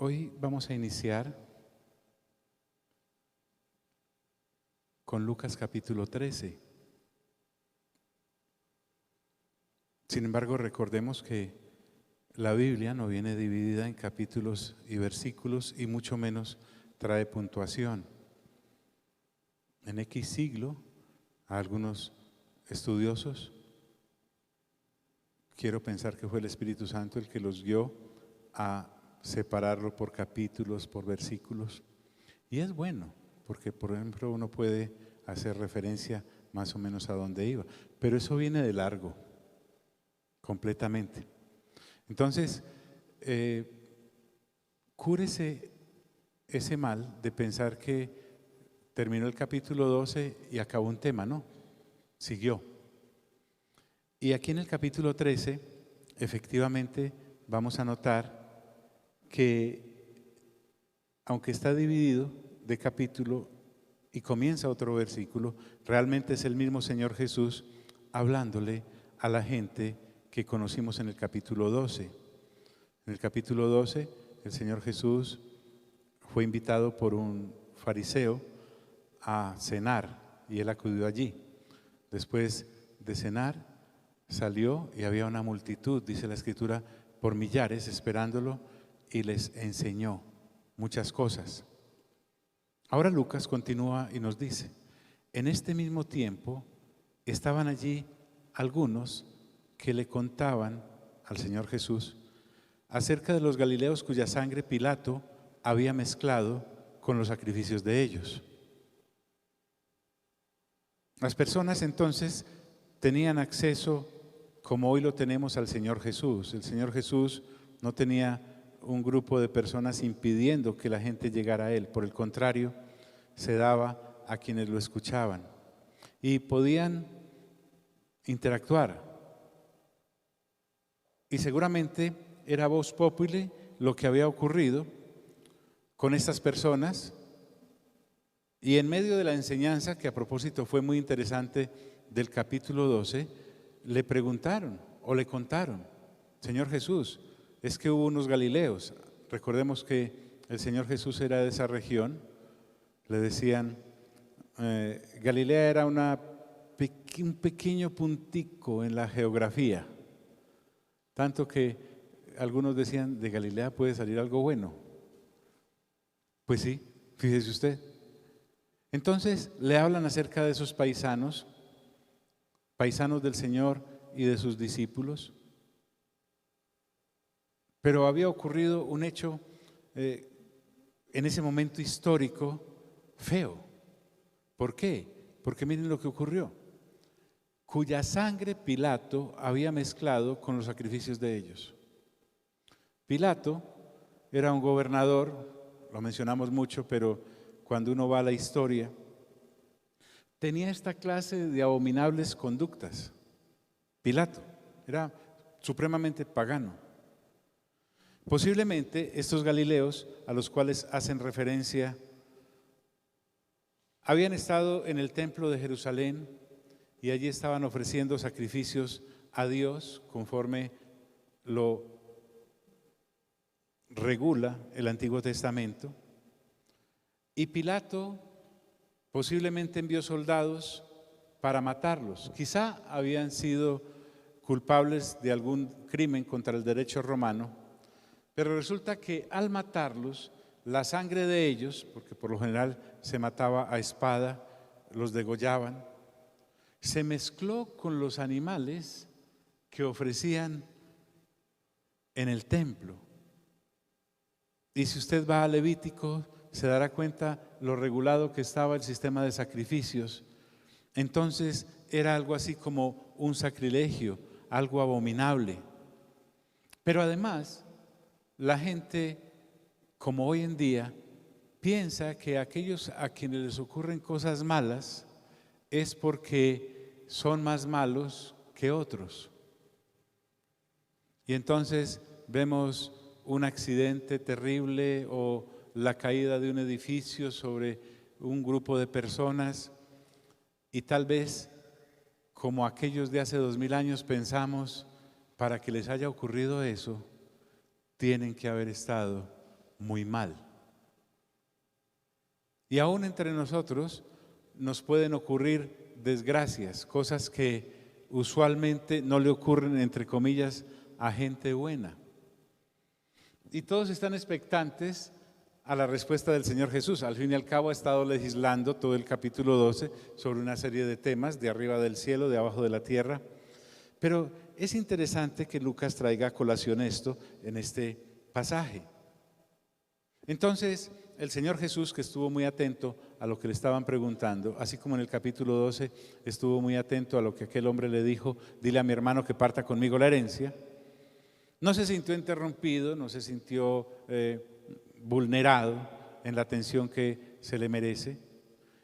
Hoy vamos a iniciar con Lucas capítulo 13. Sin embargo, recordemos que la Biblia no viene dividida en capítulos y versículos y mucho menos trae puntuación. En X siglo, a algunos estudiosos, quiero pensar que fue el Espíritu Santo el que los guió a separarlo por capítulos, por versículos. Y es bueno, porque por ejemplo uno puede hacer referencia más o menos a dónde iba. Pero eso viene de largo, completamente. Entonces, cúrese ese mal de pensar que terminó el capítulo 12 y acabó un tema, ¿no? Siguió. Y aquí en el capítulo 13, efectivamente, vamos a notar que aunque está dividido de capítulo y comienza otro versículo, realmente es el mismo Señor Jesús hablándole a la gente que conocimos en el capítulo 12. En el capítulo 12, el Señor Jesús fue invitado por un fariseo a cenar y él acudió allí. Después de cenar, salió y había una multitud, dice la Escritura, por millares esperándolo y les enseñó muchas cosas. Ahora Lucas continúa y nos dice: en este mismo tiempo estaban allí algunos que le contaban al Señor Jesús acerca de los galileos cuya sangre Pilato había mezclado con los sacrificios de ellos. Las personas entonces tenían acceso, como hoy lo tenemos, al Señor Jesús. El Señor Jesús no tenía un grupo de personas impidiendo que la gente llegara a Él. Por el contrario, se daba a quienes lo escuchaban y podían interactuar. Y seguramente era vox populi lo que había ocurrido con estas personas. Y en medio de la enseñanza, que a propósito fue muy interesante, del capítulo 12, le preguntaron o le contaron: Señor Jesús, es que hubo unos galileos. Recordemos que el Señor Jesús era de esa región. Le decían, Galilea era un pequeño puntico en la geografía, tanto que algunos decían, de Galilea puede salir algo bueno. Pues sí, fíjese usted. Entonces le hablan acerca de esos paisanos del Señor y de sus discípulos. Pero había ocurrido un hecho en ese momento histórico feo. ¿Por qué? Porque miren lo que ocurrió: cuya sangre Pilato había mezclado con los sacrificios de ellos. Pilato era un gobernador, lo mencionamos mucho, pero cuando uno va a la historia, tenía esta clase de abominables conductas. Pilato era supremamente pagano. Posiblemente estos galileos a los cuales hacen referencia habían estado en el templo de Jerusalén y allí estaban ofreciendo sacrificios a Dios conforme lo regula el Antiguo Testamento. Y Pilato posiblemente envió soldados para matarlos. Quizá habían sido culpables de algún crimen contra el derecho romano, pero resulta que al matarlos, la sangre de ellos, porque por lo general se mataba a espada, los degollaban, se mezcló con los animales que ofrecían en el templo. Y si usted va a Levítico, se dará cuenta lo regulado que estaba el sistema de sacrificios. Entonces era algo así como un sacrilegio, algo abominable. Pero además, la gente, como hoy en día, piensa que aquellos a quienes les ocurren cosas malas es porque son más malos que otros. Y entonces vemos un accidente terrible o la caída de un edificio sobre un grupo de personas y tal vez, como aquellos de hace 2000 años, pensamos, para que les haya ocurrido eso, tienen que haber estado muy mal. Y aún entre nosotros nos pueden ocurrir desgracias, cosas que usualmente no le ocurren, entre comillas, a gente buena. Y todos están expectantes a la respuesta del Señor Jesús. Al fin y al cabo ha estado legislando todo el capítulo 12 sobre una serie de temas, de arriba del cielo, de abajo de la tierra. Pero es interesante que Lucas traiga a colación esto en este pasaje. Entonces, el Señor Jesús, que estuvo muy atento a lo que le estaban preguntando, así como en el capítulo 12 estuvo muy atento a lo que aquel hombre le dijo: dile a mi hermano que parta conmigo la herencia, no se sintió interrumpido, no se sintió vulnerado en la atención que se le merece.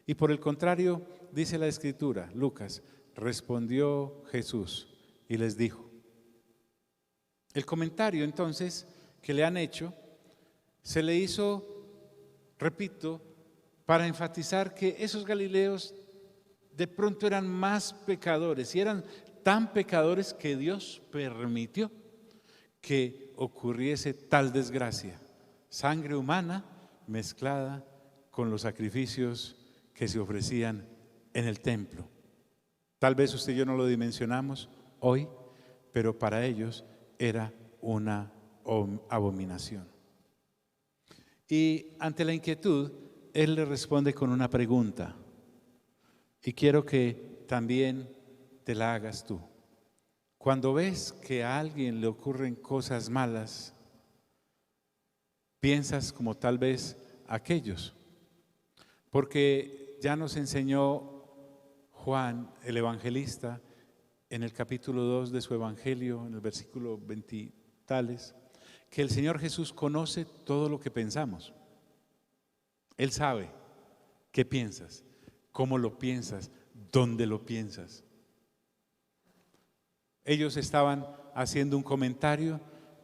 Y por el contrario, dice la Escritura, Lucas, respondió Jesús y les dijo. El comentario entonces que le han hecho se le hizo, repito, para enfatizar que esos galileos de pronto eran más pecadores, y eran tan pecadores que Dios permitió que ocurriese tal desgracia, sangre humana mezclada con los sacrificios que se ofrecían en el templo. Tal vez usted y yo no lo dimensionamos hoy, pero para ellos era una abominación. Y ante la inquietud, él le responde con una pregunta, y quiero que también te la hagas tú. Cuando ves que a alguien le ocurren cosas malas, piensas como tal vez aquellos, porque ya nos enseñó Juan, el evangelista, en el capítulo 2 de su evangelio, en el versículo 20 tales, que el Señor Jesús conoce todo lo que pensamos. Él sabe qué piensas, cómo lo piensas, dónde lo piensas. Ellos estaban haciendo un comentario,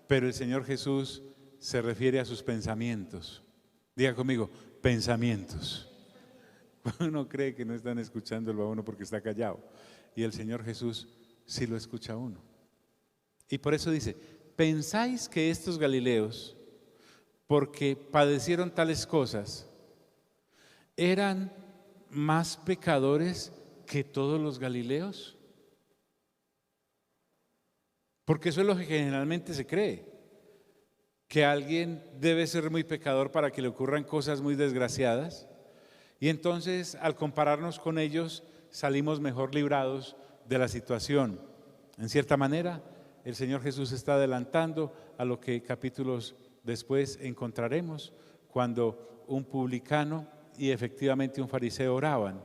pero el Señor Jesús se refiere a sus pensamientos. Diga conmigo, pensamientos. Uno cree que no están escuchándolo a uno porque está callado, y el Señor Jesús sí lo escucha a uno. Y por eso dice, ¿pensáis que estos galileos, porque padecieron tales cosas, eran más pecadores que todos los galileos? Porque eso es lo que generalmente se cree, que alguien debe ser muy pecador para que le ocurran cosas muy desgraciadas, y entonces al compararnos con ellos salimos mejor librados de la situación. En cierta manera, el Señor Jesús está adelantando a lo que capítulos después encontraremos, cuando un publicano y efectivamente un fariseo oraban.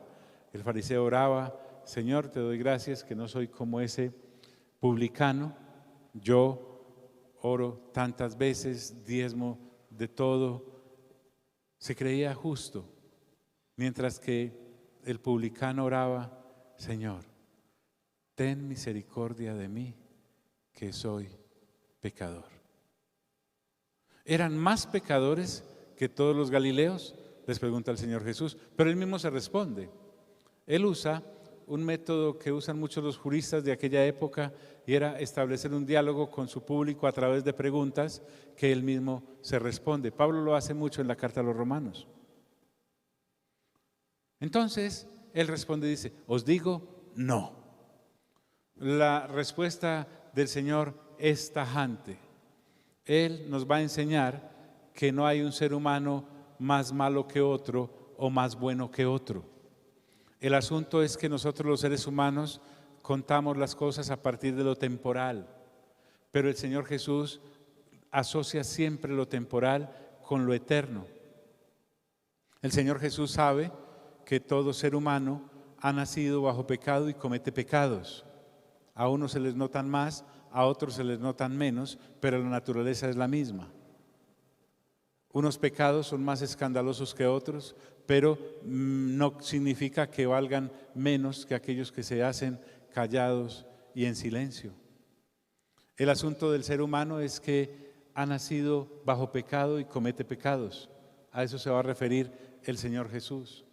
El fariseo oraba: Señor, te doy gracias que no soy como ese publicano, yo oro tantas veces, diezmo de todo. Se creía justo, mientras que el publicano oraba: Señor, ten misericordia de mí, que soy pecador. ¿Eran más pecadores que todos los galileos?, les pregunta el Señor Jesús, pero él mismo se responde. Él usa un método que usan muchos los juristas de aquella época, y era establecer un diálogo con su público a través de preguntas que él mismo se responde. Pablo lo hace mucho en la carta a los Romanos. Entonces, él responde y dice: os digo no. La respuesta del Señor es tajante. Él nos va a enseñar que no hay un ser humano más malo que otro o más bueno que otro. El asunto es que nosotros los seres humanos contamos las cosas a partir de lo temporal, pero el Señor Jesús asocia siempre lo temporal con lo eterno. El Señor Jesús sabe que todo ser humano ha nacido bajo pecado y comete pecados. A unos se les notan más, a otros se les notan menos, pero la naturaleza es la misma. Unos pecados son más escandalosos que otros, pero no significa que valgan menos que aquellos que se hacen callados y en silencio. El asunto del ser humano es que ha nacido bajo pecado y comete pecados. A eso se va a referir el Señor Jesús.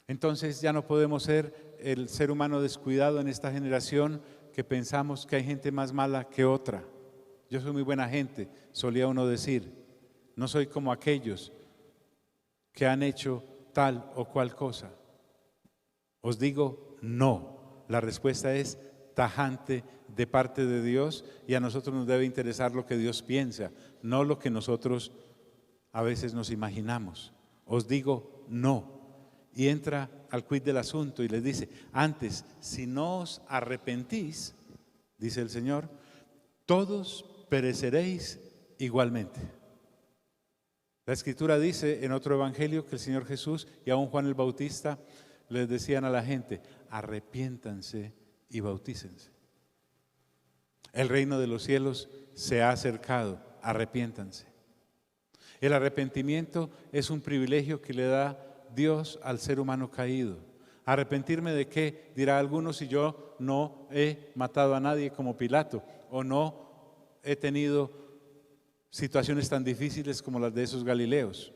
Entonces ya no podemos ser el ser humano descuidado en esta generación que pensamos que hay gente más mala que otra. Yo soy muy buena gente, solía uno decir. no soy como aquellos que han hecho tal o cual cosa. Os digo no. La respuesta es tajante de parte de Dios, y a nosotros nos debe interesar lo que Dios piensa, no lo que nosotros a veces nos imaginamos. Os digo no. Y entra al quid del asunto y les dice: antes, si no os arrepentís, dice el Señor, todos pereceréis igualmente. La Escritura dice en otro evangelio que el Señor Jesús y aún Juan el Bautista les decían a la gente: arrepiéntanse y bautícense. El reino de los cielos se ha acercado, arrepiéntanse. El arrepentimiento es un privilegio que le da Dios al ser humano caído. ¿Arrepentirme de qué? Dirá alguno, si yo no he matado a nadie como Pilato, o no he tenido situaciones tan difíciles como las de esos galileos.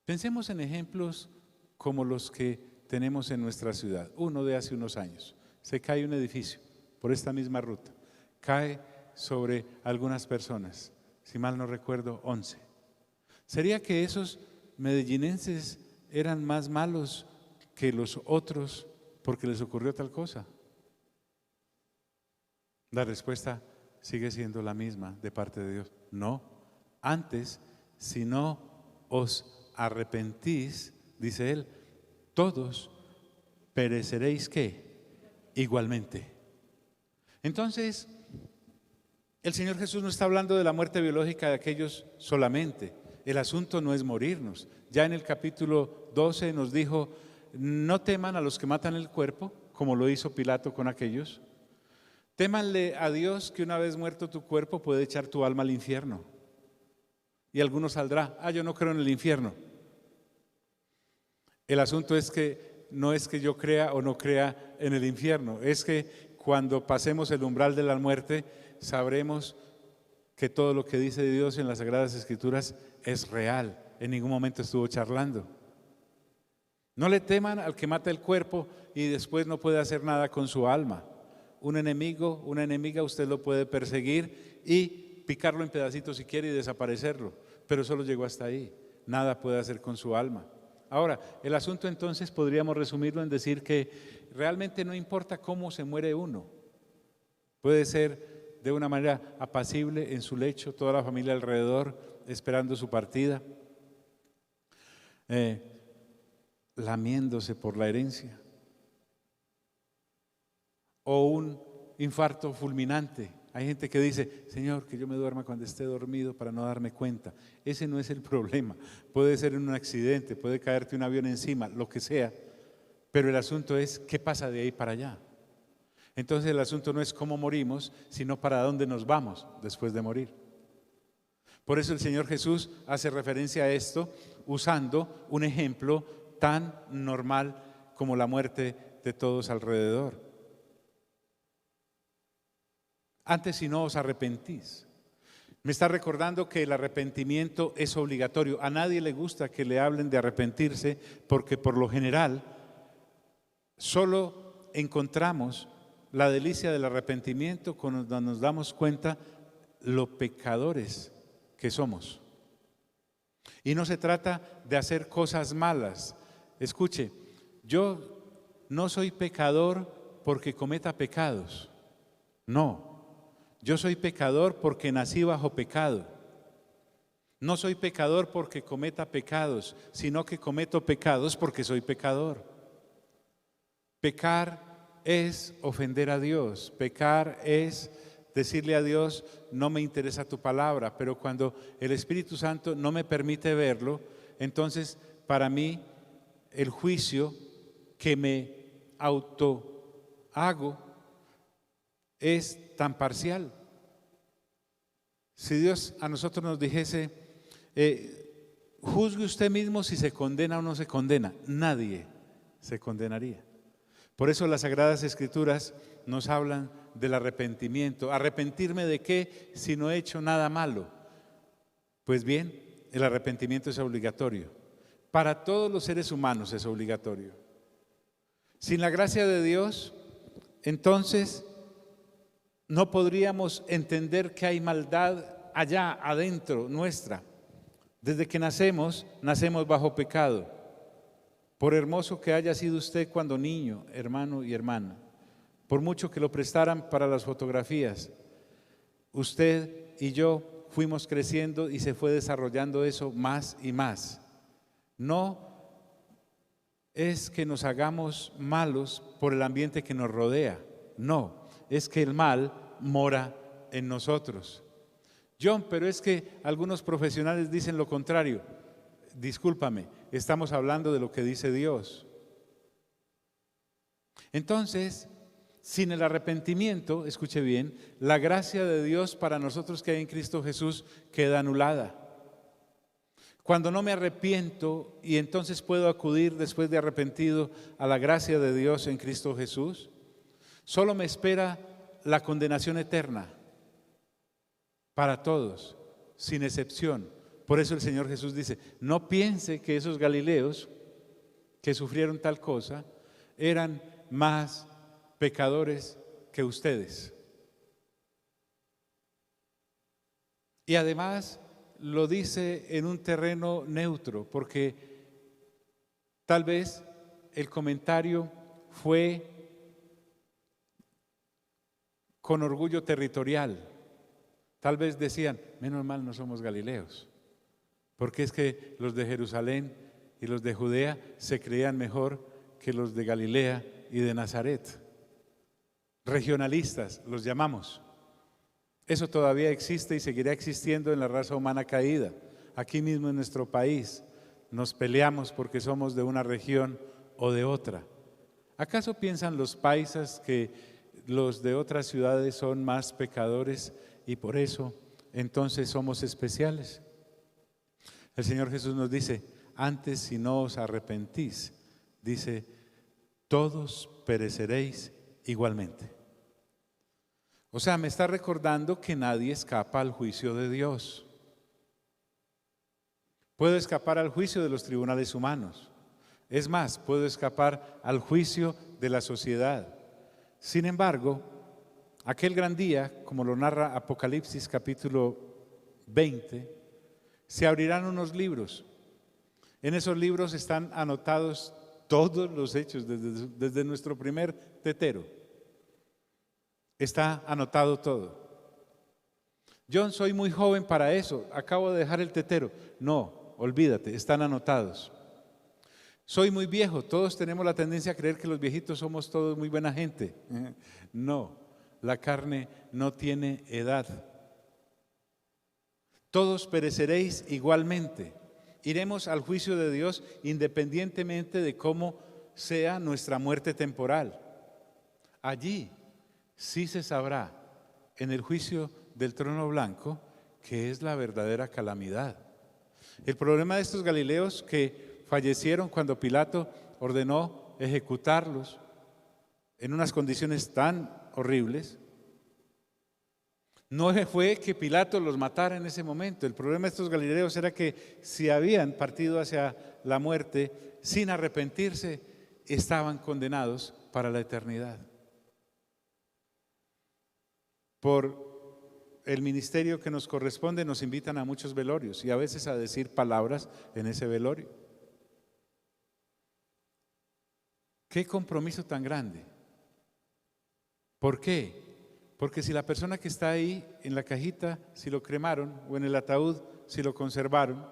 Pensemos en ejemplos como los que tenemos en nuestra ciudad. Uno de hace unos años: se cae un edificio por esta misma ruta, cae sobre algunas personas, si mal no recuerdo 11. ¿Sería que esos medellinenses eran más malos que los otros porque les ocurrió tal cosa? La respuesta sigue siendo la misma de parte de Dios: no. Antes, si no os arrepentís, dice Él, todos pereceréis ¿qué? Igualmente. Entonces, el Señor Jesús no está hablando de la muerte biológica de aquellos solamente. El asunto no es morirnos. Ya en el capítulo 12 nos dijo: no teman a los que matan el cuerpo, como lo hizo Pilato con aquellos. Témanle a Dios, que una vez muerto tu cuerpo puede echar tu alma al infierno. Y alguno saldrá: yo no creo en el infierno. El asunto es que no es que yo crea o no crea en el infierno, es que cuando pasemos el umbral de la muerte sabremos que todo lo que dice Dios en las Sagradas Escrituras es real. En ningún momento estuvo charlando. No le teman al que mata el cuerpo y después no puede hacer nada con su alma. Un enemigo, una enemiga, usted lo puede perseguir y picarlo en pedacitos si quiere y desaparecerlo, pero solo llegó hasta ahí. Nada puede hacer con su alma. Ahora, el asunto entonces podríamos resumirlo en decir que realmente no importa cómo se muere uno. Puede ser de una manera apacible en su lecho, toda la familia alrededor esperando su partida, lamiéndose por la herencia, o un infarto fulminante. Hay gente que dice: Señor, que yo me duerma cuando esté dormido para no darme cuenta. Ese no es el problema. Puede ser en un accidente, puede caerte un avión encima, lo que sea, pero el asunto es ¿qué pasa de ahí para allá? Entonces el asunto no es cómo morimos, sino para dónde nos vamos después de morir. Por eso el Señor Jesús hace referencia a esto usando un ejemplo tan normal como la muerte de todos alrededor. Antes, si no os arrepentís. Me está recordando que el arrepentimiento es obligatorio. A nadie le gusta que le hablen de arrepentirse, porque por lo general solo encontramos la delicia del arrepentimiento cuando nos damos cuenta lo pecadores que somos. Y no se trata de hacer cosas malas. Escuche, yo no soy pecador porque cometa pecados. No. Yo soy pecador porque nací bajo pecado. No soy pecador porque cometa pecados, sino que cometo pecados porque soy pecador. Pecar es ofender a Dios. Pecar es decirle a Dios: no me interesa tu palabra. Pero cuando el Espíritu Santo no me permite verlo, entonces para mí el juicio que me auto hago es tan parcial. Si Dios a nosotros nos dijese: juzgue usted mismo si se condena o no se condena, nadie se condenaría. Por eso las Sagradas Escrituras nos hablan del arrepentimiento. ¿Arrepentirme de qué si no he hecho nada malo? Pues bien, el arrepentimiento es obligatorio. Para todos los seres humanos es obligatorio. Sin la gracia de Dios, entonces no podríamos entender que hay maldad allá adentro nuestra. Desde que nacemos bajo pecado. Por hermoso que haya sido usted cuando niño, hermano y hermana, por mucho que lo prestaran para las fotografías, usted y yo fuimos creciendo y se fue desarrollando eso más y más. No es que nos hagamos malos por el ambiente que nos rodea, no, es que el mal mora en nosotros. John, pero es que algunos profesionales dicen lo contrario. Discúlpame, estamos hablando de lo que dice Dios. Entonces, sin el arrepentimiento, escuche bien, la gracia de Dios para nosotros que hay en Cristo Jesús queda anulada. Cuando no me arrepiento y entonces puedo acudir después de arrepentido a la gracia de Dios en Cristo Jesús, solo me espera la condenación eterna para todos, sin excepción. Por eso el Señor Jesús dice, no piense que esos galileos que sufrieron tal cosa eran más pecadores que ustedes. Y además lo dice en un terreno neutro, porque tal vez el comentario fue con orgullo territorial. Tal vez decían, menos mal no somos galileos, porque es que los de Jerusalén y los de Judea se creían mejor que los de Galilea y de Nazaret. Regionalistas los llamamos. Eso todavía existe y seguirá existiendo en la raza humana caída. Aquí mismo en nuestro país nos peleamos porque somos de una región o de otra. ¿Acaso piensan los paisas que los de otras ciudades son más pecadores y por eso entonces somos especiales? El Señor Jesús nos dice, antes si no os arrepentís, dice, todos pereceréis igualmente. O sea, me está recordando que nadie escapa al juicio de Dios. Puedo escapar al juicio de los tribunales humanos. Es más, puedo escapar al juicio de la sociedad. Sin embargo, aquel gran día, como lo narra Apocalipsis capítulo 20, se abrirán unos libros. En esos libros están anotados todos los hechos desde nuestro primer tetero. Está anotado todo. John, soy muy joven para eso, acabo de dejar el tetero. No, olvídate, están anotados. Soy muy viejo, todos tenemos la tendencia a creer que los viejitos somos todos muy buena gente. No, la carne no tiene edad. Todos pereceréis igualmente. Iremos al juicio de Dios independientemente de cómo sea nuestra muerte temporal. Allí sí se sabrá en el juicio del trono blanco que es la verdadera calamidad. El problema de estos galileos que fallecieron cuando Pilato ordenó ejecutarlos en unas condiciones tan horribles, no fue que Pilato los matara en ese momento. El problema de estos galileos era que si habían partido hacia la muerte sin arrepentirse, estaban condenados para la eternidad. Por el ministerio que nos corresponde nos invitan a muchos velorios y a veces a decir palabras en ese velorio. ¡Qué compromiso tan grande! ¿Por qué? Porque si la persona que está ahí en la cajita, si lo cremaron, o en el ataúd, si lo conservaron,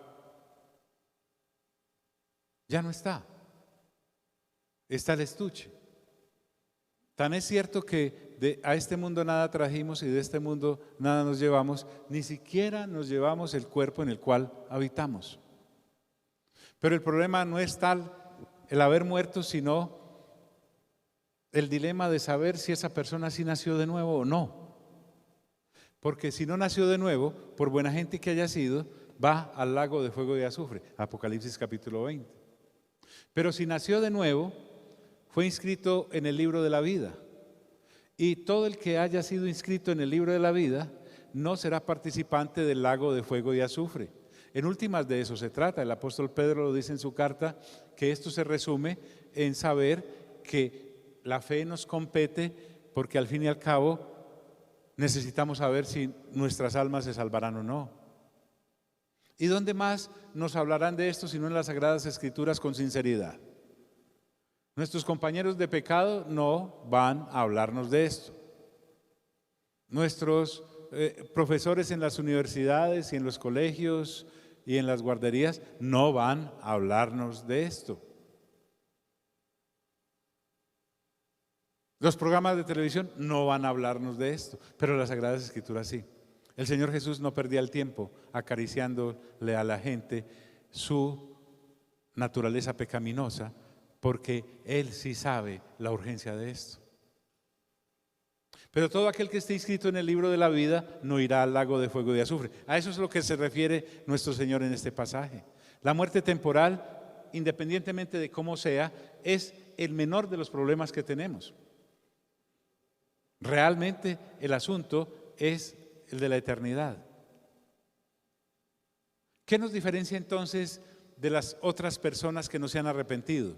ya no está. Está el estuche. Tan es cierto que a este mundo nada trajimos y de este mundo nada nos llevamos, ni siquiera nos llevamos el cuerpo en el cual habitamos. Pero el problema no es tal el haber muerto, sino el dilema de saber si esa persona sí nació de nuevo o no. Porque si no nació de nuevo, por buena gente que haya sido, va al lago de fuego y azufre, Apocalipsis capítulo 20. Pero si nació de nuevo, fue inscrito en el libro de la vida. Y todo el que haya sido inscrito en el libro de la vida no será participante del lago de fuego y azufre. En últimas, de eso se trata. El apóstol Pedro lo dice en su carta, que esto se resume en saber que la fe nos compete porque al fin y al cabo necesitamos saber si nuestras almas se salvarán o no. ¿Y dónde más nos hablarán de esto sino en las Sagradas Escrituras con sinceridad? Nuestros compañeros de pecado no van a hablarnos de esto. Nuestros profesores en las universidades y en los colegios y en las guarderías no van a hablarnos de esto. Los programas de televisión no van a hablarnos de esto, pero las Sagradas Escrituras sí. El Señor Jesús no perdía el tiempo acariciándole a la gente su naturaleza pecaminosa, porque Él sí sabe la urgencia de esto. Pero todo aquel que esté inscrito en el libro de la vida no irá al lago de fuego y de azufre. A eso es lo que se refiere nuestro Señor en este pasaje. La muerte temporal, independientemente de cómo sea, es el menor de los problemas que tenemos. Realmente el asunto es el de la eternidad. ¿Qué nos diferencia entonces de las otras personas que no se han arrepentido?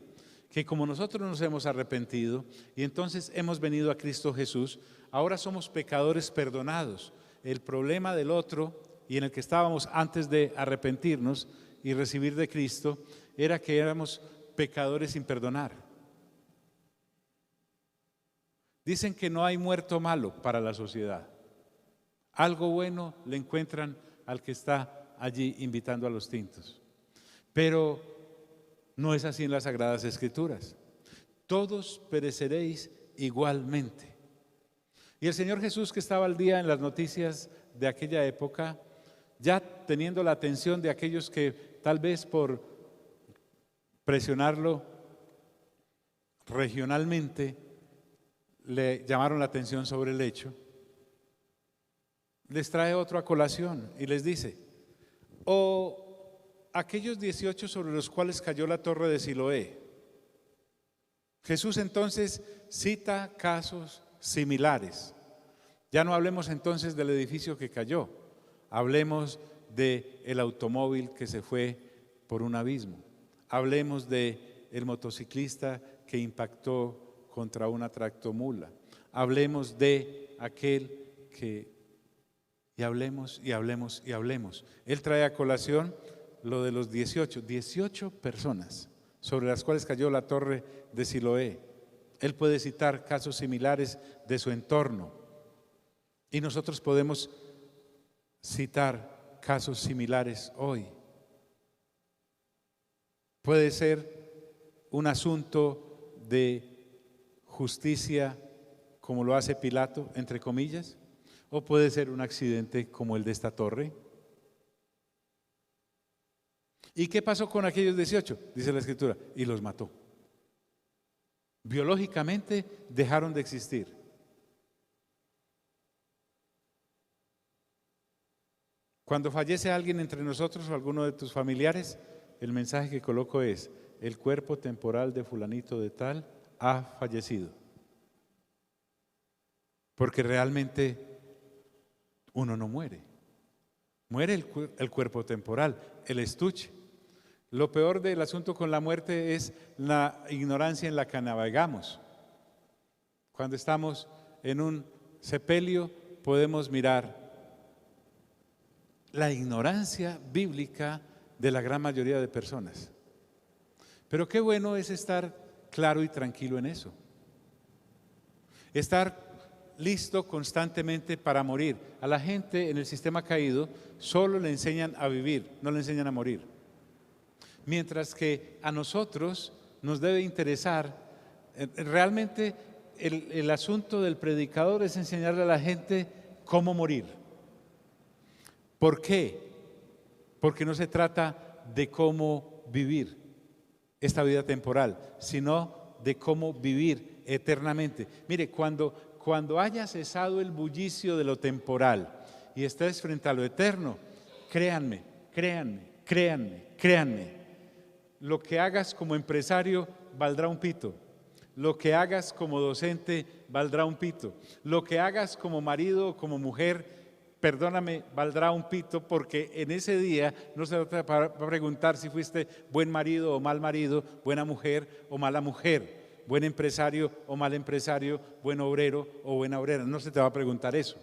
Que como nosotros nos hemos arrepentido y entonces hemos venido a Cristo Jesús, ahora somos pecadores perdonados. El problema del otro y en el que estábamos antes de arrepentirnos y recibir de Cristo era que éramos pecadores sin perdonar. Dicen que no hay muerto malo para la sociedad. Algo bueno le encuentran al que está allí invitando a los tintos. Pero no es así en las Sagradas Escrituras. Todos pereceréis igualmente. Y el Señor Jesús, que estaba al día en las noticias de aquella época, ya teniendo la atención de aquellos que tal vez por presionarlo regionalmente le llamaron la atención sobre el hecho, les trae otro a colación y les dice: o aquellos 18 sobre los cuales cayó la torre de Siloé. Jesús entonces cita casos similares. Ya no hablemos entonces del edificio que cayó, hablemos del automóvil que se fue por un abismo, hablemos del motociclista que impactó contra una tractomula, hablemos de aquel que, y hablemos y hablemos y hablemos. Él trae a colación lo de los 18 personas sobre las cuales cayó la torre de Siloé. Él puede citar casos similares de su entorno y nosotros podemos citar casos similares hoy. Puede ser un asunto de justicia como lo hace Pilato, entre comillas, o puede ser un accidente como el de esta torre. ¿Y qué pasó con aquellos 18? Dice la Escritura, y los mató. Biológicamente dejaron de existir. Cuando fallece alguien entre nosotros o alguno de tus familiares, el mensaje que coloco es: el cuerpo temporal de fulanito de tal ha fallecido. Porque realmente uno no muere. Muere el cuerpo temporal, el estuche. Lo peor del asunto con la muerte es la ignorancia en la que navegamos. Cuando estamos en un sepelio podemos mirar la ignorancia bíblica de la gran mayoría de personas. Pero qué bueno es estar claro y tranquilo en eso. Estar listo constantemente para morir. A la gente en el sistema caído solo le enseñan a vivir, no le enseñan a morir. Mientras que a nosotros nos debe interesar, realmente el asunto del predicador es enseñarle a la gente cómo morir. ¿Por qué? Porque no se trata de cómo vivir esta vida temporal, sino de cómo vivir eternamente. Mire, cuando haya cesado el bullicio de lo temporal y estés frente a lo eterno, créanme, lo que hagas como empresario valdrá un pito, lo que hagas como docente valdrá un pito, lo que hagas como marido o como mujer, perdóname, valdrá un pito, porque en ese día no se trata para preguntar si fuiste buen marido o mal marido, buena mujer o mala mujer, buen empresario o mal empresario, buen obrero o buena obrera. No se te va a preguntar eso.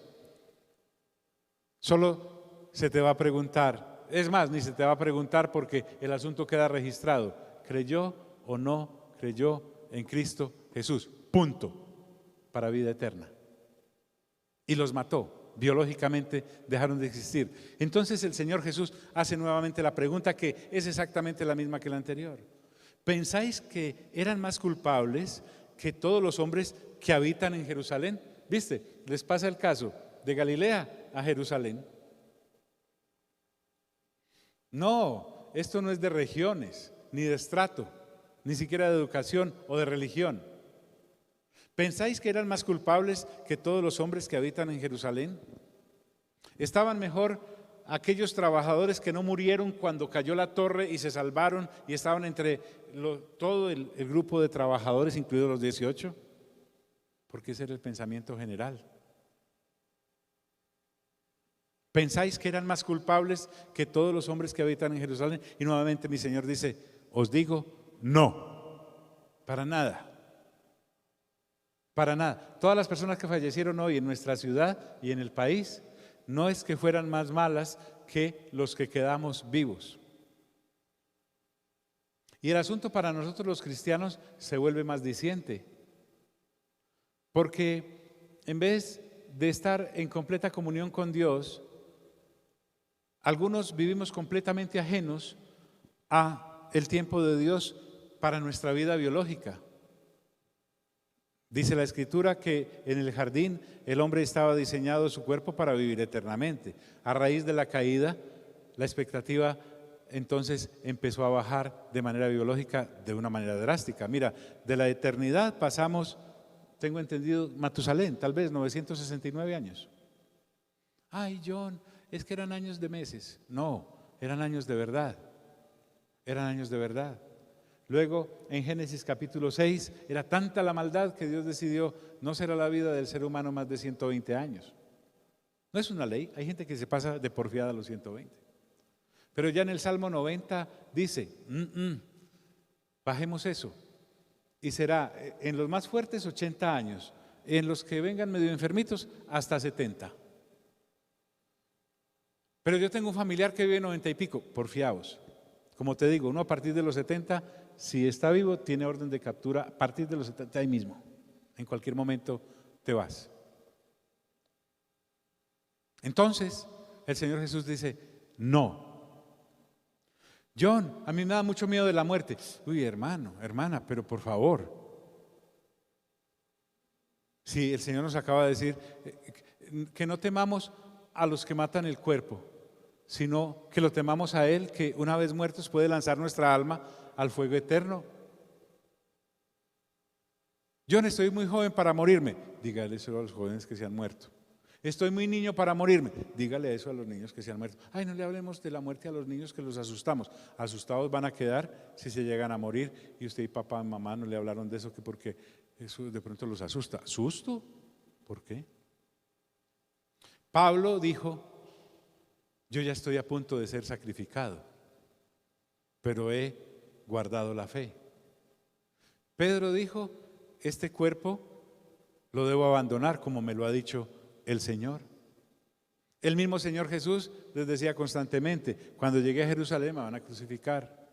Solo se te va a preguntar, es más, ni se te va a preguntar porque el asunto queda registrado. ¿Creyó o no creyó en Cristo Jesús? Punto. Para vida eterna. Y los mató. Biológicamente dejaron de existir. Entonces el Señor Jesús hace nuevamente la pregunta que es exactamente la misma que la anterior. ¿Pensáis que eran más culpables que todos los hombres que habitan en Jerusalén? ¿Viste? Les pasa el caso de Galilea a Jerusalén. No, esto no es de regiones, ni de estrato, ni siquiera de educación o de religión. ¿Pensáis que eran más culpables que todos los hombres que habitan en Jerusalén? ¿Estaban mejor aquellos trabajadores que no murieron cuando cayó la torre y se salvaron y estaban entre todo el grupo de trabajadores, incluidos los 18? Porque ese era el pensamiento general. ¿Pensáis que eran más culpables que todos los hombres que habitan en Jerusalén? Y nuevamente mi Señor dice, os digo, no, para nada. Para nada. Todas las personas que fallecieron hoy en nuestra ciudad y en el país, no es que fueran más malas que los que quedamos vivos. Y el asunto para nosotros los cristianos se vuelve más diciente, porque en vez de estar en completa comunión con Dios, algunos vivimos completamente ajenos a el tiempo de Dios para nuestra vida biológica. Dice la Escritura que en el jardín el hombre estaba diseñado su cuerpo para vivir eternamente. A raíz de la caída, la expectativa entonces empezó a bajar de manera biológica, de una manera drástica. Mira, de la eternidad pasamos, tengo entendido, Matusalén, tal vez 969 años. Ay, John, es que eran años de meses. No, eran años de verdad. Eran años de verdad. Luego, en Génesis capítulo 6, era tanta la maldad que Dios decidió no será la vida del ser humano más de 120 años. No es una ley, hay gente que se pasa de porfiada a los 120. Pero ya en el Salmo 90 dice, bajemos eso. Y será en los más fuertes 80 años, en los que vengan medio enfermitos hasta 70. Pero yo tengo un familiar que vive 90 y pico, porfiados. Como te digo, uno a partir de los 70, si está vivo, tiene orden de captura a partir de los 70 ahí mismo. En cualquier momento te vas. Entonces, el Señor Jesús dice, no. John, a mí me da mucho miedo de la muerte. Uy, hermano, hermana, pero por favor. Si el Señor nos acaba de decir que no temamos a los que matan el cuerpo, sino que lo temamos a Él, que una vez muertos puede lanzar nuestra alma al fuego eterno. Yo no estoy muy joven para morirme, dígale eso a los jóvenes que se han muerto. Estoy muy niño para morirme, dígale eso a los niños que se han muerto. Ay, no le hablemos de la muerte a los niños que los asustamos. Asustados van a quedar si se llegan a morir y usted y papá y mamá no le hablaron de eso, que porque eso de pronto los asusta. ¿Susto? ¿Por qué? Pablo dijo, yo ya estoy a punto de ser sacrificado, pero he guardado la fe. Pedro dijo, este cuerpo lo debo abandonar como me lo ha dicho el Señor. El mismo Señor Jesús les decía constantemente, cuando llegué a Jerusalén me van a crucificar.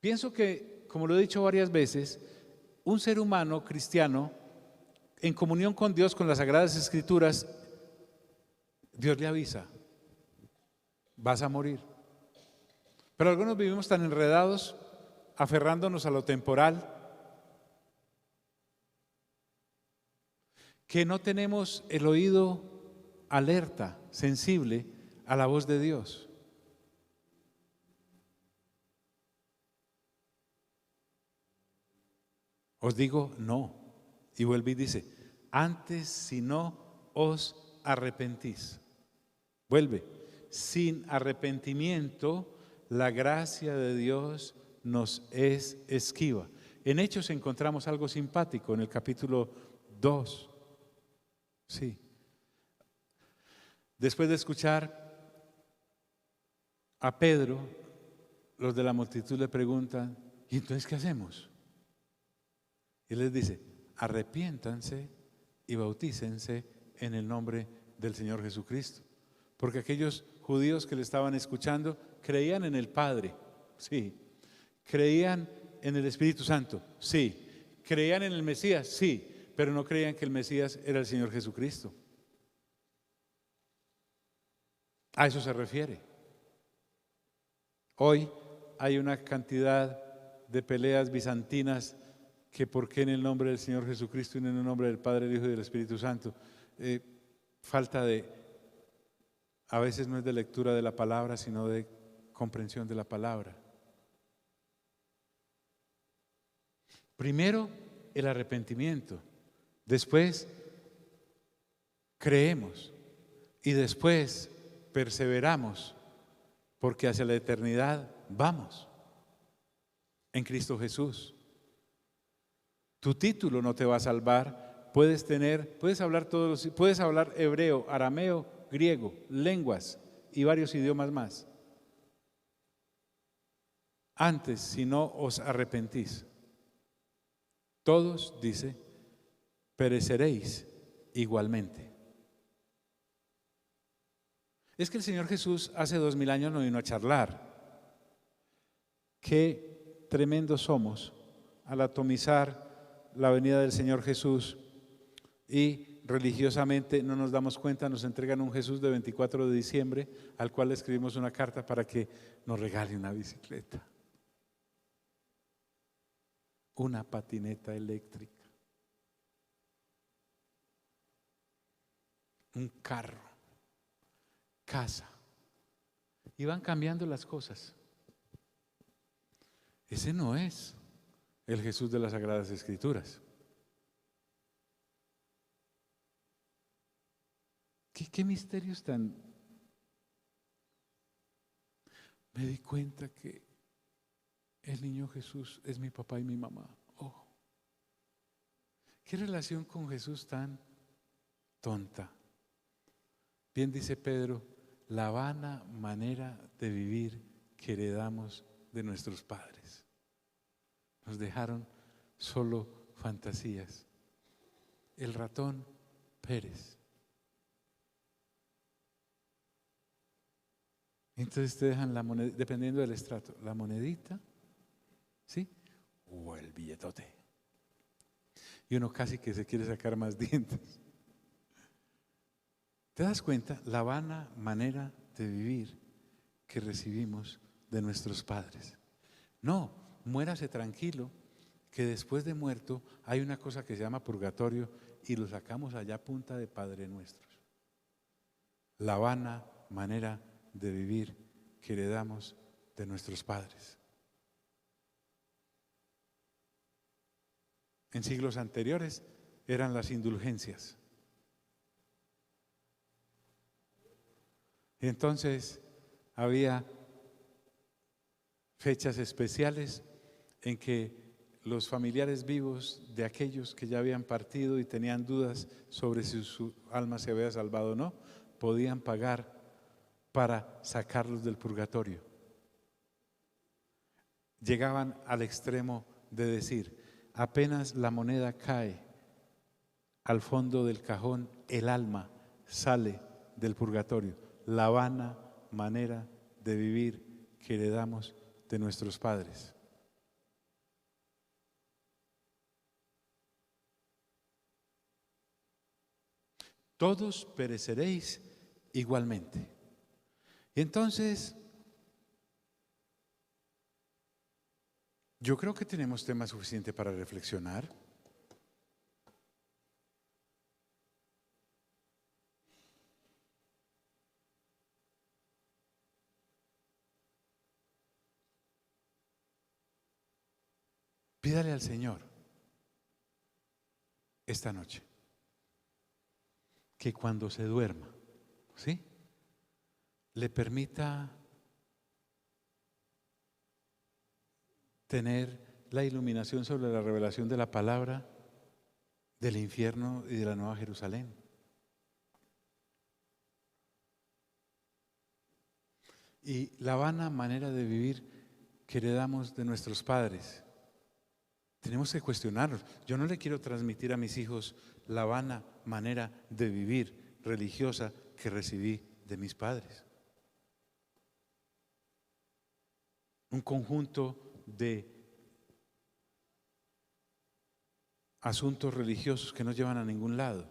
Pienso que, como lo he dicho varias veces, un ser humano cristiano en comunión con Dios, con las Sagradas Escrituras, Dios le avisa, vas a morir. Pero algunos vivimos tan enredados, aferrándonos a lo temporal, que no tenemos el oído alerta, sensible a la voz de Dios. Os digo no. Y vuelve y dice, antes si no os arrepentís. Vuelve, sin arrepentimiento la gracia de Dios nos es esquiva. En Hechos encontramos algo simpático en el capítulo 2. Sí. Después de escuchar a Pedro, los de la multitud le preguntan, ¿y entonces qué hacemos? Y les dice, arrepiéntanse y bautícense en el nombre del Señor Jesucristo. Porque aquellos judíos que le estaban escuchando creían en el Padre, sí. Creían en el Espíritu Santo, sí. Creían en el Mesías, sí. Pero no creían que el Mesías era el Señor Jesucristo. A eso se refiere. Hoy hay una cantidad de peleas bizantinas que por qué en el nombre del Señor Jesucristo y no en el nombre del Padre, del Hijo y del Espíritu Santo. Falta de, a veces no es de lectura de la palabra, sino de comprensión de la palabra. Primero el arrepentimiento, después creemos y después perseveramos, porque hacia la eternidad vamos en Cristo Jesús. Tu título no te va a salvar. Puedes hablar puedes hablar hebreo, arameo, griego, lenguas y varios idiomas más. Antes, si no os arrepentís, todos, dice, pereceréis igualmente. Es que el Señor Jesús hace 2000 años no vino a charlar. Qué tremendos somos al atomizar la venida del Señor Jesús y religiosamente no nos damos cuenta, nos entregan un Jesús de 24 de diciembre al cual le escribimos una carta para que nos regale una bicicleta, una patineta eléctrica, un carro, casa, y van cambiando las cosas. Ese no es el Jesús de las Sagradas Escrituras. ¿Qué misterios tan? Me di cuenta que el niño Jesús es mi papá y mi mamá. Oh, qué relación con Jesús tan tonta. Bien dice Pedro, la vana manera de vivir que heredamos de nuestros padres. Nos dejaron solo fantasías. El ratón Pérez. Entonces te dejan la moneda, dependiendo del estrato, la monedita, ¿sí? O el billetote. Y uno casi que se quiere sacar más dientes. ¿Te das cuenta? La vana manera de vivir que recibimos de nuestros padres. No, muérase tranquilo, que después de muerto hay una cosa que se llama purgatorio y lo sacamos allá a punta de Padre Nuestros. La vana manera de vivir que heredamos de nuestros padres. En siglos anteriores eran las indulgencias. Y entonces había fechas especiales en que los familiares vivos de aquellos que ya habían partido y tenían dudas sobre si su alma se había salvado o no, podían pagar para sacarlos del purgatorio. Llegaban al extremo de decir, apenas la moneda cae al fondo del cajón, el alma sale del purgatorio. La vana manera de vivir que heredamos de nuestros padres. Todos pereceréis igualmente. Y entonces, yo creo que tenemos tema suficiente para reflexionar. Pídale al Señor esta noche que cuando se duerma, ¿sí?, le permita tener la iluminación sobre la revelación de la palabra del infierno y de la Nueva Jerusalén. Y la vana manera de vivir que heredamos de nuestros padres. Tenemos que cuestionarnos. Yo no le quiero transmitir a mis hijos la vana manera de vivir religiosa que recibí de mis padres. Un conjunto de asuntos religiosos que no llevan a ningún lado.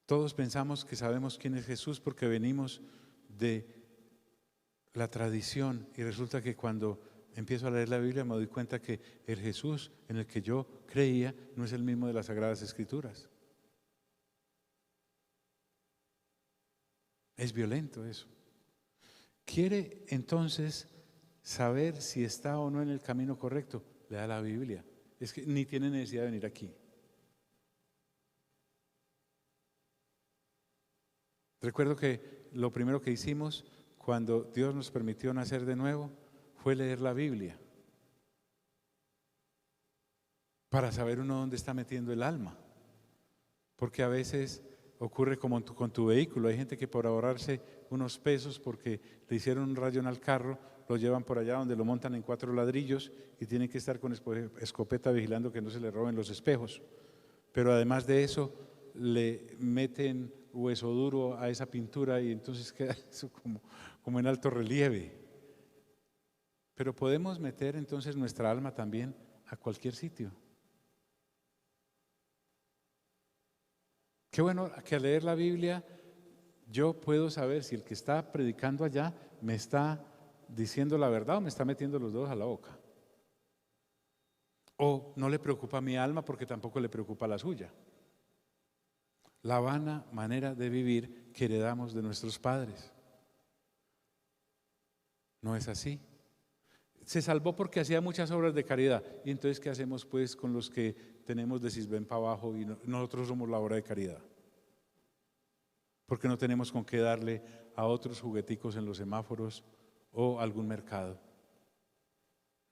Todos pensamos que sabemos quién es Jesús porque venimos de la tradición, y resulta que cuando empiezo a leer la Biblia me doy cuenta que el Jesús en el que yo creía no es el mismo de las Sagradas Escrituras. Es violento eso. ¿Quiere entonces saber si está o no en el camino correcto? Lea la Biblia. Es que ni tiene necesidad de venir aquí. Recuerdo que lo primero que hicimos cuando Dios nos permitió nacer de nuevo fue leer la Biblia para saber uno dónde está metiendo el alma, porque a veces ocurre como con tu vehículo. Hay gente que por ahorrarse unos pesos porque le hicieron un rayón al carro, lo llevan por allá donde lo montan en 4 ladrillos y tienen que estar con escopeta vigilando que no se le roben los espejos, pero además de eso le meten hueso duro a esa pintura y entonces queda eso como en alto relieve. Pero podemos meter entonces nuestra alma también a cualquier sitio. Qué bueno que al leer la Biblia yo puedo saber si el que está predicando allá me está diciendo la verdad o me está metiendo los dedos a la boca. O no le preocupa a mi alma porque tampoco le preocupa la suya. La vana manera de vivir que heredamos de nuestros padres. No es así. Se salvó porque hacía muchas obras de caridad. Y entonces, ¿qué hacemos pues con los que tenemos de Cisben para abajo y nosotros somos la obra de caridad? Porque no tenemos con qué darle a otros jugueticos en los semáforos o algún mercado.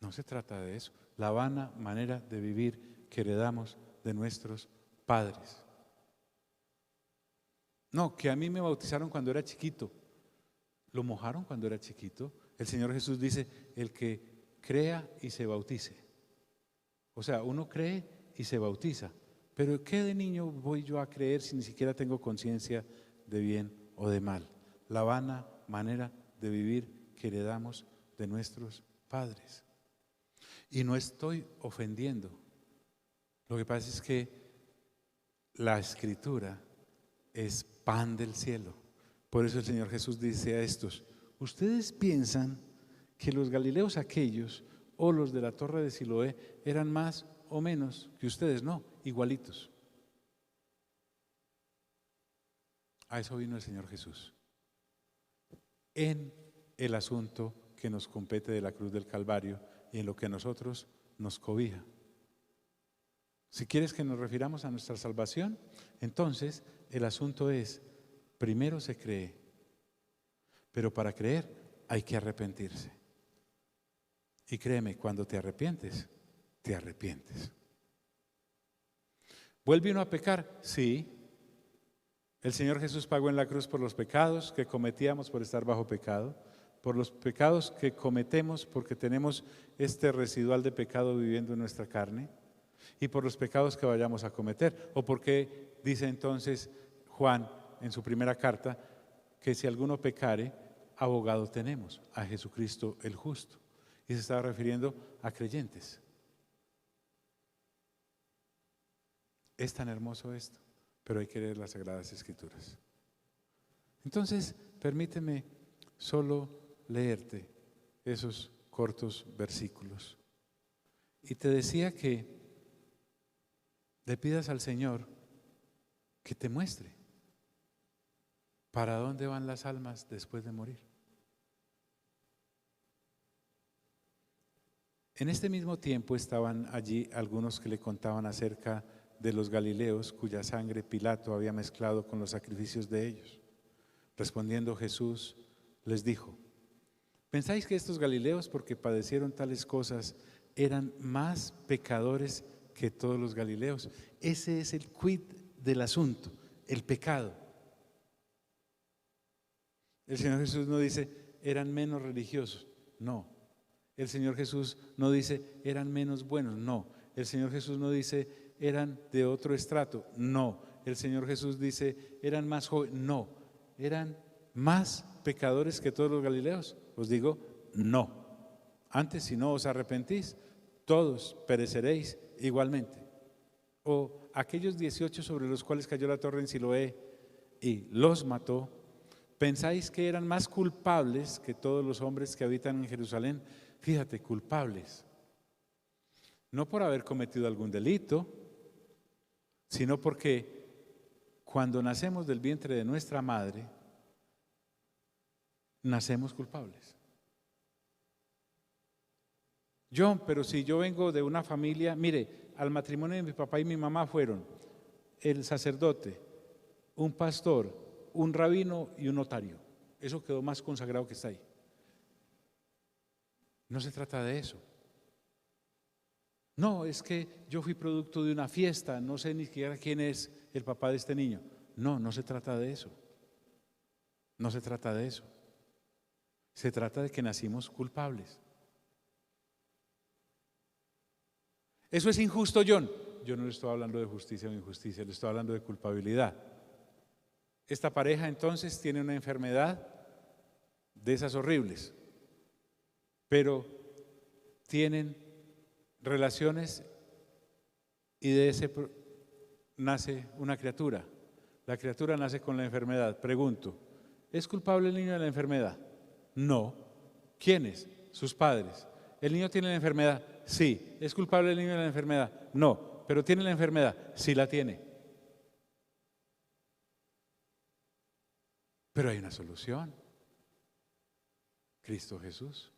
No se trata de eso. La vana manera de vivir que heredamos de nuestros padres. No, que a mí me bautizaron cuando era chiquito. ¿Lo mojaron cuando era chiquito? El Señor Jesús dice, el que crea y se bautice. O sea, uno cree y se bautiza. Pero ¿qué de niño voy yo a creer si ni siquiera tengo conciencia de bien o de mal? La vana manera de vivir que heredamos de nuestros padres. Y no estoy ofendiendo. Lo que pasa es que la Escritura es pan del cielo. Por eso el Señor Jesús dice a estos: ustedes piensan que los galileos aquellos o los de la torre de Siloé eran más o menos que ustedes. No, igualitos. A eso vino el Señor Jesús en el asunto que nos compete de la cruz del Calvario y en lo que a nosotros nos cobija. Si quieres que nos refiramos a nuestra salvación, entonces el asunto es: primero se cree, pero para creer hay que arrepentirse. Y créeme, cuando te arrepientes, te arrepientes. ¿Vuelve uno a pecar? Sí. El Señor Jesús pagó en la cruz por los pecados que cometíamos por estar bajo pecado, por los pecados que cometemos porque tenemos este residual de pecado viviendo en nuestra carne, y por los pecados que vayamos a cometer. O porque dice entonces Juan en su primera carta que si alguno pecare, abogado tenemos, a Jesucristo el justo. Y se estaba refiriendo a creyentes. Es tan hermoso esto, pero hay que leer las Sagradas Escrituras. Entonces, permíteme solo leerte esos cortos versículos. Y te decía que le pidas al Señor que te muestre para dónde van las almas después de morir. En este mismo tiempo estaban allí algunos que le contaban acerca de los galileos cuya sangre Pilato había mezclado con los sacrificios de ellos. Respondiendo Jesús les dijo: ¿pensáis que estos galileos, porque padecieron tales cosas, eran más pecadores que todos los galileos? Ese es el quid del asunto, el pecado. El Señor Jesús no dice eran menos religiosos, no. El Señor Jesús no dice eran menos buenos, no. El Señor Jesús no dice eran de otro estrato, no. el Señor Jesús dice, eran más jóvenes. No, eran más pecadores que todos los galileos. Os digo, no. Antes, si no os arrepentís, todos pereceréis igualmente. O aquellos 18 sobre los cuales cayó la torre en Siloé y los mató, ¿pensáis que eran más culpables que todos los hombres que habitan en Jerusalén? Fíjate, culpables. No por haber cometido algún delito, sino porque cuando nacemos del vientre de nuestra madre, nacemos culpables. Pero si yo vengo de una familia, mire, al matrimonio de mi papá y mi mamá fueron el sacerdote, un pastor, un rabino y un notario. Eso quedó más consagrado que está ahí. No se trata de eso. No, es que yo fui producto de una fiesta, no sé ni siquiera quién es el papá de este niño. No, no se trata de eso. No se trata de eso. Se trata de que nacimos culpables. ¿Eso es injusto, John? Yo no le estoy hablando de justicia o injusticia, le estoy hablando de culpabilidad. Esta pareja entonces tiene una enfermedad de esas horribles, pero tienen relaciones y de ese nace una criatura. La criatura nace con la enfermedad. Pregunto, ¿es culpable el niño de la enfermedad? No. ¿Quiénes? Sus padres. ¿El niño tiene la enfermedad? Sí. ¿Es culpable el niño de la enfermedad? No. ¿Pero tiene la enfermedad? Sí la tiene. Pero hay una solución. Cristo Jesús.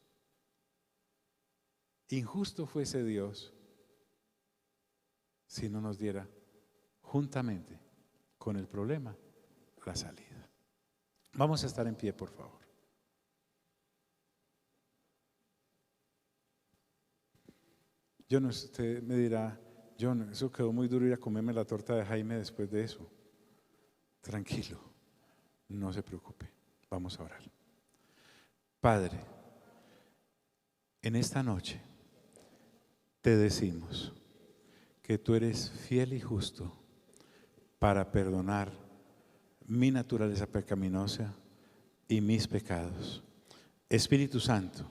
Injusto fuese Dios si no nos diera juntamente con el problema la salida. Vamos a estar en pie, por favor. Yo no sé, usted me dirá, John, eso quedó muy duro ir a comerme la torta de Jaime después de eso. Tranquilo, no se preocupe, vamos a orar. Padre, en esta noche te decimos que tú eres fiel y justo para perdonar mi naturaleza pecaminosa y mis pecados. Espíritu Santo,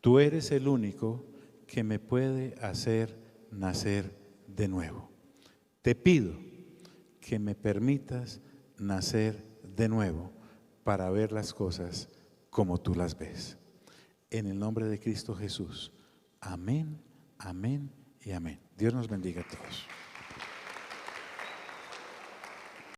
tú eres el único que me puede hacer nacer de nuevo. Te pido que me permitas nacer de nuevo para ver las cosas como tú las ves. En el nombre de Cristo Jesús. Amén, amén y amén. Dios nos bendiga a todos.